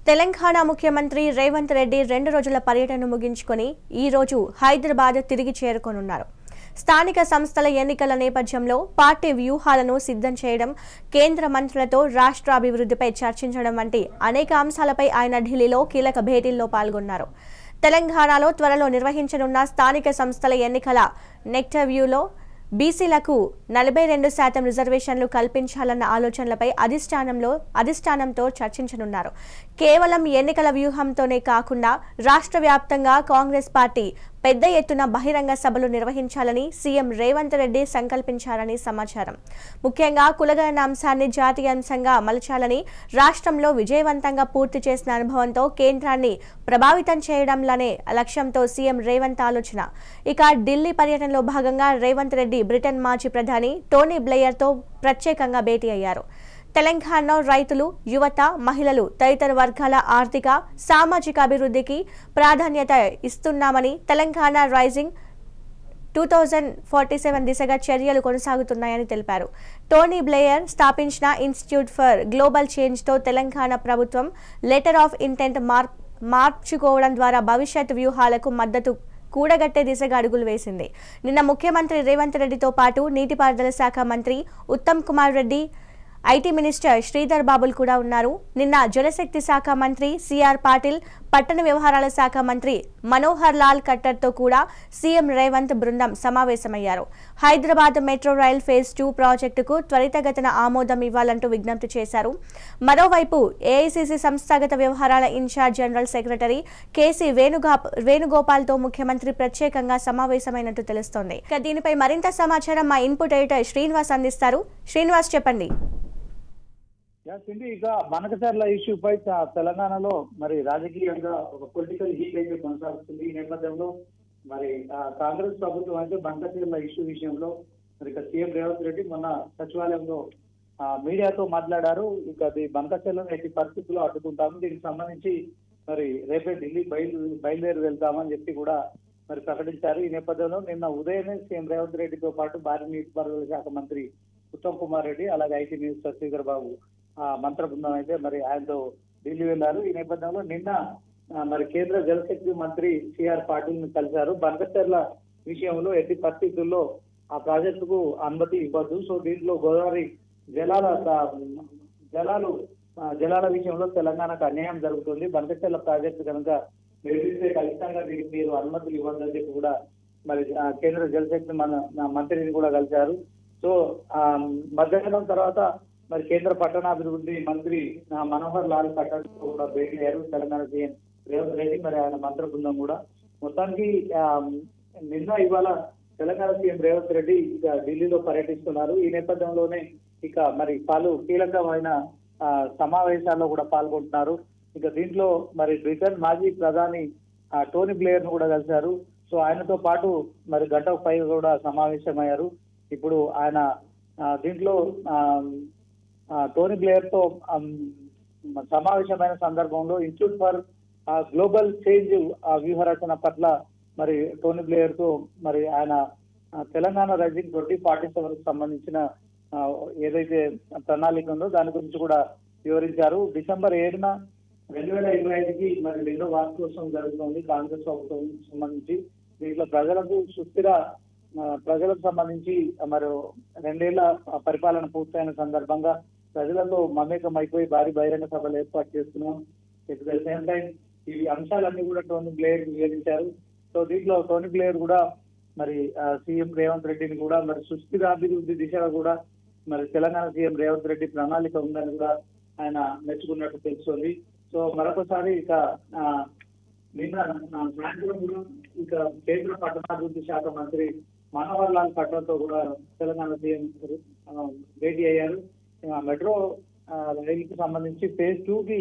తెలంగాణ ముఖ్యమంత్రి రేవంత్ రెడ్డి 2 రోజుల పర్యటన ముగించుకొని ఈ రోజు హైదరాబాద్ తిరిగి చేరుకోనున్నారు. స్థానిక సంస్థల ఎన్నికల నేపథ్యంలో పార్టీ వ్యూహాలను సిద్ధం చేయడం, కేంద్ర మంత్రులతో రాష్ట్ర అభివృద్ధిపై చర్చించడం వంటి అనేక అంశాలపై ఆయన ఢిల్లీలో కీలక భేటీల్లో పాల్గొన్నారు. తెలంగాణలో త్వరలో నిర్వహించనున్న స్థానిక సంస్థల ఎన్నికల నెక్టవ్యూలో బీసీలకు 42% రిజర్వేషన్లు కల్పించాలన్న ఆలోచనలపై అధిష్టానంతో చర్చించనున్నారు. కేవలం ఎన్నికల వ్యూహంతోనే కాకుండా రాష్ట్ర వ్యాప్తంగా కాంగ్రెస్ పార్టీ పెద్ద ఎత్తున బహిరంగ సభలు నిర్వహించాలని సీఎం రేవంత్ రెడ్డి సంకల్పించారని సమాచారం. ముఖ్యంగా కులగణన అంశాన్ని జాతీయ అంశంగా మలచాలని, రాష్ట్రంలో విజయవంతంగా పూర్తి చేసిన అనుభవంతో కేంద్రాన్ని ప్రభావితం చేయడంలనే లక్ష్యంతో సీఎం రేవంత్ ఆలోచన. ఇక ఢిల్లీ పర్యటనలో భాగంగా రేవంత్ రెడ్డి బ్రిటన్ మాజీ ప్రధాని టోనీ బ్లెయర్తో ప్రత్యేకంగా భేటీ అయ్యారు. తెలంగాణలో రైతులు, యువత, మహిళలు తదితర వర్గాల ఆర్థిక, సామాజిక అభివృద్ధికి ప్రాధాన్యత ఇస్తున్నామని, తెలంగాణ రైజింగ్ 2047 దిశగా చర్యలు కొనసాగుతున్నాయని తెలిపారు. టోనీ బ్లెయర్ స్థాపించిన ఇన్స్టిట్యూట్ ఫర్ గ్లోబల్ చేంజ్తో తెలంగాణ ప్రభుత్వం లెటర్ ఆఫ్ ఇంటెంట్ మార్చుకోవడం ద్వారా భవిష్యత్ వ్యూహాలకు మద్దతు కూడగట్టే దిశగా అడుగులు వేసింది. నిన్న ముఖ్యమంత్రి రేవంత్ రెడ్డితో పాటు నీటిపారుదల శాఖ మంత్రి ఉత్తమ్ కుమార్ రెడ్డి, ఐటీ మినిస్టర్ శ్రీధర్ బాబుల్ కూడా ఉన్నారు. నిన్న జలశక్తి శాఖ మంత్రి సిఆర్ పాటిల్, పట్టణ వ్యవహారాల శాఖ మంత్రి మనోహర్ లాల్ ఖట్టర్తో కూడా సీఎం రేవంత్ బృందం సమావేశమయ్యారు. హైదరాబాద్ మెట్రో రైల్ ఫేజ్ 2 ప్రాజెక్టుకు త్వరితగతిన ఆమోదం ఇవ్వాలంటూ విజ్ఞప్తి చేశారు. మరోవైపు ఏఐసీసీ సంస్థాగత వ్యవహారాల ఇన్ఛార్జ్ జనరల్ సెక్రటరీ కేసీ వేణుగోపాల్తో ముఖ్యమంత్రి ప్రత్యేకంగా సమావేశమైనట్టు తెలుస్తోంది. ఇక దీనిపై మరింత సమాచారం మా ఇన్పుట్ ఎడిటర్ శ్రీనివాస్ అందిస్తారు. శ్రీనివాస్, చెప్పండి. ఇక బనకచర్ల ఇష్యూపై తెలంగాణలో మరి రాజకీయంగా ఒక పొలిటికల్ హీట్ అయితే కొనసాగుతుంది. ఈ నేపథ్యంలో మరి కాంగ్రెస్ ప్రభుత్వం అయితే బనకచర్ల ఇష్యూ విషయంలో మరి ఇక సీఎం రేవంత్ రెడ్డి మొన్న సచివాలయంలో మీడియాతో మాట్లాడారు. ఇక అది బనకచర్ల ఎట్టి పరిస్థితుల్లో అడ్డుకుంటాము, దీనికి సంబంధించి మరి రేపే ఢిల్లీ బయలుదేరి వెళ్తామని చెప్పి కూడా మరి ప్రకటించారు. ఈ నేపథ్యంలో నిన్న ఉదయమే సీఎం రేవంత్ రెడ్డితో పాటు భారీ నీటిపారుదల శాఖ మంత్రి ఉత్తమ్ కుమార్ రెడ్డి, అలాగే ఐటీ మినిస్టర్ శ్రీధర్ బాబు మంత్ర బృందం అయితే మరి ఆయనతో ఢిల్లీ వెళ్లారు. ఈ నేపథ్యంలో నిన్న మరి కేంద్ర జలశక్తి మంత్రి సిఆర్ పాటిల్ ని కలిశారు. బనకచర్ల విషయంలో ఎట్టి పరిస్థితుల్లో ఆ ప్రాజెక్టుకు అనుమతి ఇవ్వద్దు, సో దీంట్లో గోదావరి జలాల విషయంలో తెలంగాణకు అన్యాయం జరుగుతుంది, బనకచర్ల ప్రాజెక్టు కనుక నిర్మిస్తే ఖచ్చితంగా దీనికి మీరు అనుమతులు ఇవ్వద్దని చెప్పి కూడా మరి కేంద్ర జలశక్తి మంత్రిని కూడా కలిశారు. సో మధ్యాహ్నం తర్వాత మరి కేంద్ర పట్టణాభివృద్ధి మంత్రి మనోహర్ లాల్ ఖట్టర్ కూడా భేటీ అయ్యారు తెలంగాణ సీఎం రేవంత్ రెడ్డి, మరి ఆయన మంత్రి బృందం కూడా. మొత్తానికి నిన్న ఇవాళ తెలంగాణ సీఎం రేవంత్ రెడ్డి ఇక ఢిల్లీలో పర్యటిస్తున్నారు. ఈ నేపథ్యంలోనే ఇక మరి పలు కీలకమైన సమావేశాల్లో కూడా పాల్గొంటున్నారు. ఇక దీంట్లో మరి బ్రిటన్ మాజీ ప్రధాని టోనీ బ్లెయర్ ను కూడా కలిశారు. సో ఆయనతో పాటు మరి గంటకు పై కూడా సమావేశమయ్యారు. ఇప్పుడు ఆయన దీంట్లో టోనీ బ్లెయర్ తో సమావేశమైన సందర్భంలో ఇన్స్టిట్యూట్ ఫర్ గ్లోబల్ చేంజ్ వ్యూహరచన పట్ల మరి టోనీ బ్లెయర్ తో మరి ఆయన తెలంగాణ రైజింగ్ 2047 సంబంధించిన ఏదైతే ప్రణాళిక ఉందో దాని గురించి కూడా వివరించారు. డిసెంబర్ 7న 2025కి మరి 2వ వార్షికోత్సవం జరుగుతుంది కాంగ్రెస్ ప్రభుత్వం సంబంధించి. దీంట్లో ప్రజలకు సంబంధించి మరి 2 ఏళ్ల పరిపాలన పూర్తయిన సందర్భంగా ప్రజలతో మమేకం అయిపోయి భారీ బహిరంగ సభలు ఏర్పాటు చేస్తున్నాం. ఎట్ ద సేమ్ టైం ఈ అంశాలన్నీ కూడా టోనీ బ్లెయర్ వివరించారు. సో దీంట్లో టోనీ బ్లెయర్ కూడా మరి సీఎం రేవంత్ రెడ్డిని కూడా మరి సుస్థిర అభివృద్ధి దిశగా కూడా మరి తెలంగాణ సీఎం రేవంత్ రెడ్డి ప్రణాళిక ఉందని కూడా ఆయన మెచ్చుకున్నట్టు తెలుస్తుంది. సో మరొకసారి ఇక నిన్న సాయంత్రం కూడా ఇక కేంద్ర పట్టణాభివృద్ధి శాఖ మంత్రి మనోహర్ లాల్ ఖట్టర్తో కూడా తెలంగాణ సీఎం భేటీ అయ్యారు. మెట్రో రైలుకు సంబంధించి ఫేజ్ 2కి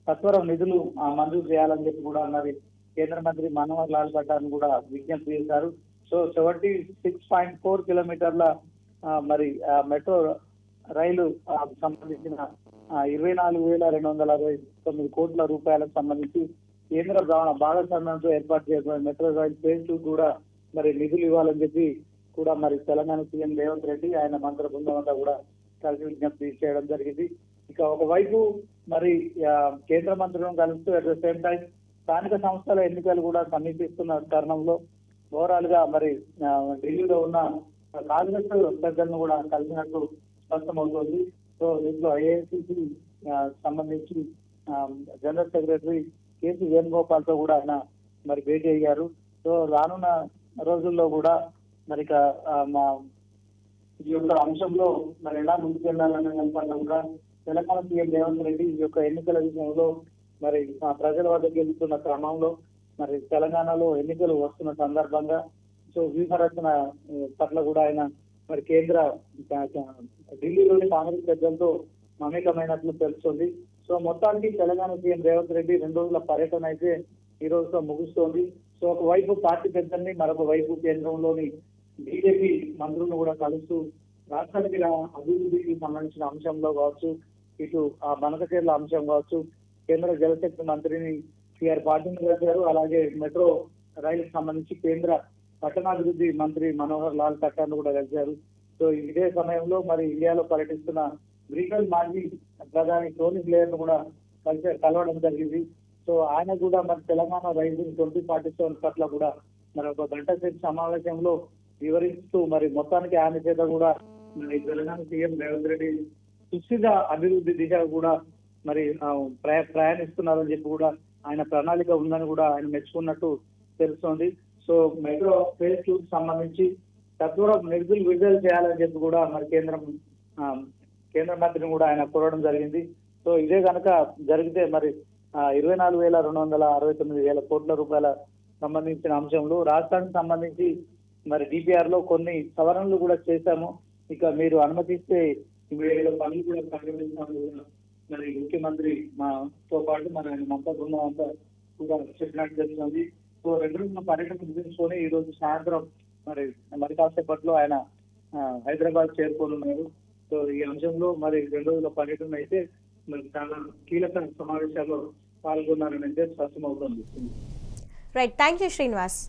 సత్వరం నిధులు మంజూరు చేయాలని చెప్పి కూడా మరి కేంద్ర మంత్రి మనోహర్ లాల్ ఖట్టర్ కూడా విజ్ఞప్తి చేశారు. సో 76.4 కిలోమీటర్ల మరి మెట్రో రైలు సంబంధించిన 24,269 కోట్ల రూపాయలకు సంబంధించి కేంద్ర భాగస్వామ్యంతో ఏర్పాటు చేయబడిన మెట్రో రైల్ ఫేజ్ 2 కూడా మరి నిధులు ఇవ్వాలని చెప్పి కూడా మరి తెలంగాణ సీఎం రేవంత్ రెడ్డి ఆయన మంత్రి బృందం అంతా కూడా కలిసి విజ్ఞప్తి చేయడం జరిగింది. ఇక ఒకవైపు మరి కేంద్ర మంత్రులను కలుస్తూ అట్ ద సేమ్ టైం స్థానిక సంస్థల ఎన్నికలు కూడా సమీపిస్తున్న తరుణంలో ఓవరాల్ గా మరి ఢిల్లీలో ఉన్న కాంగ్రెస్ పెద్దలను కూడా కలిసినట్టు స్పష్టమవుతోంది. సో దీంట్లో ఐఐసిసి సంబంధించి జనరల్ సెక్రటరీ కేసీ వేణుగోపాల్ తో కూడా ఆయన మరి భేటీ అయ్యారు. సో రానున్న రోజుల్లో కూడా మరి మా ఈ యొక్క అంశంలో మరి ఎలా ముందుకెళ్లాలనే దానిపట్ల కూడా తెలంగాణ సీఎం రేవంత్ రెడ్డి ఈ యొక్క ఎన్నికల విషయంలో మరి ప్రజల వద్దకు వెళ్తున్న క్రమంలో మరి తెలంగాణలో ఎన్నికలు వస్తున్న సందర్భంగా సో వ్యూహరచన పట్ల కూడా ఆయన మరి కేంద్ర ఢిల్లీలోని కాంగ్రెస్ పెద్దలతో మమేకమైనట్లు తెలుస్తుంది. సో మొత్తానికి తెలంగాణ సీఎం రేవంత్ రెడ్డి 2 రోజుల పర్యటన అయితే ఈ రోజుతో ముగుస్తోంది. సో ఒకవైపు పార్టీ పెద్దల్ని, మరొక వైపు కేంద్రంలోని బీజేపీ మంత్రులను కూడా కలుస్తూ రాష్ట్రానికి అభివృద్ధికి సంబంధించిన అంశంలో కావచ్చు, ఇటు ఆ బనకచర్ల అంశం కావచ్చు, కేంద్ర జలశక్తి మంత్రిని సిఆర్ పాటిల్ కలిశారు. అలాగే మెట్రో రైలుకు సంబంధించి కేంద్ర పట్టణాభివృద్ధి మంత్రి మనోహర్ లాల్ ఖట్టర్ కూడా కలిశారు. సో ఇదే సమయంలో మరి ఇండియాలో పర్యటిస్తున్న బ్రిటన్ మాజీ ప్రధాని టోనీ బ్లేయర్ ను కూడా కలవడం జరిగింది. సో ఆయన కూడా మరి తెలంగాణ రైజింగ్ 2047 పట్ల కూడా మరి ఒక గంట సేపు సమావేశంలో వివరిస్తూ మరి మొత్తానికి ఆయన చేత కూడా మరి తెలంగాణ సీఎం రేవంత్ రెడ్డి సుస్థిర అభివృద్ధి దిశ కూడా మరి ప్రయాణిస్తున్నారని చెప్పి కూడా ఆయన ప్రణాళిక ఉందని కూడా ఆయన మెచ్చుకున్నట్టు తెలుస్తోంది. సో మెట్రో ఫేజ్ 2 కి సంబంధించి తత్వరం నిధులు విడుదల చేయాలని చెప్పి కూడా మరి కేంద్ర మంత్రిని కూడా ఆయన కోరడం జరిగింది. సో ఇదే కనుక జరిగితే మరి 24,269 కోట్ల రూపాయల సంబంధించిన అంశంలో రాష్ట్రానికి సంబంధించి మరి డిపిఆర్ లో కొన్ని సవరణలు కూడా చేశాము. ఇక మీరు అనుమతిస్తే ఇవి పనులు కూడా ప్రారంభించాము మరి ముఖ్యమంత్రి మాతో పాటు మన మమతా బృందం అంతా కూడా చెప్పినట్టు తెలుస్తుంది. సో 2 రోజుల పర్యటన ముగించుకొని ఈ రోజు సాయంత్రం మరి కాసేపట్లో ఆయన హైదరాబాద్ చేరుకోనున్నారు. సో ఈ అంశంలో మరి 2 రోజుల పర్యటన అయితే మరి చాలా కీలక సమావేశాల్లో పాల్గొన్నారని అయితే స్పష్టమవుతుంది. Right, thank you Srinivas.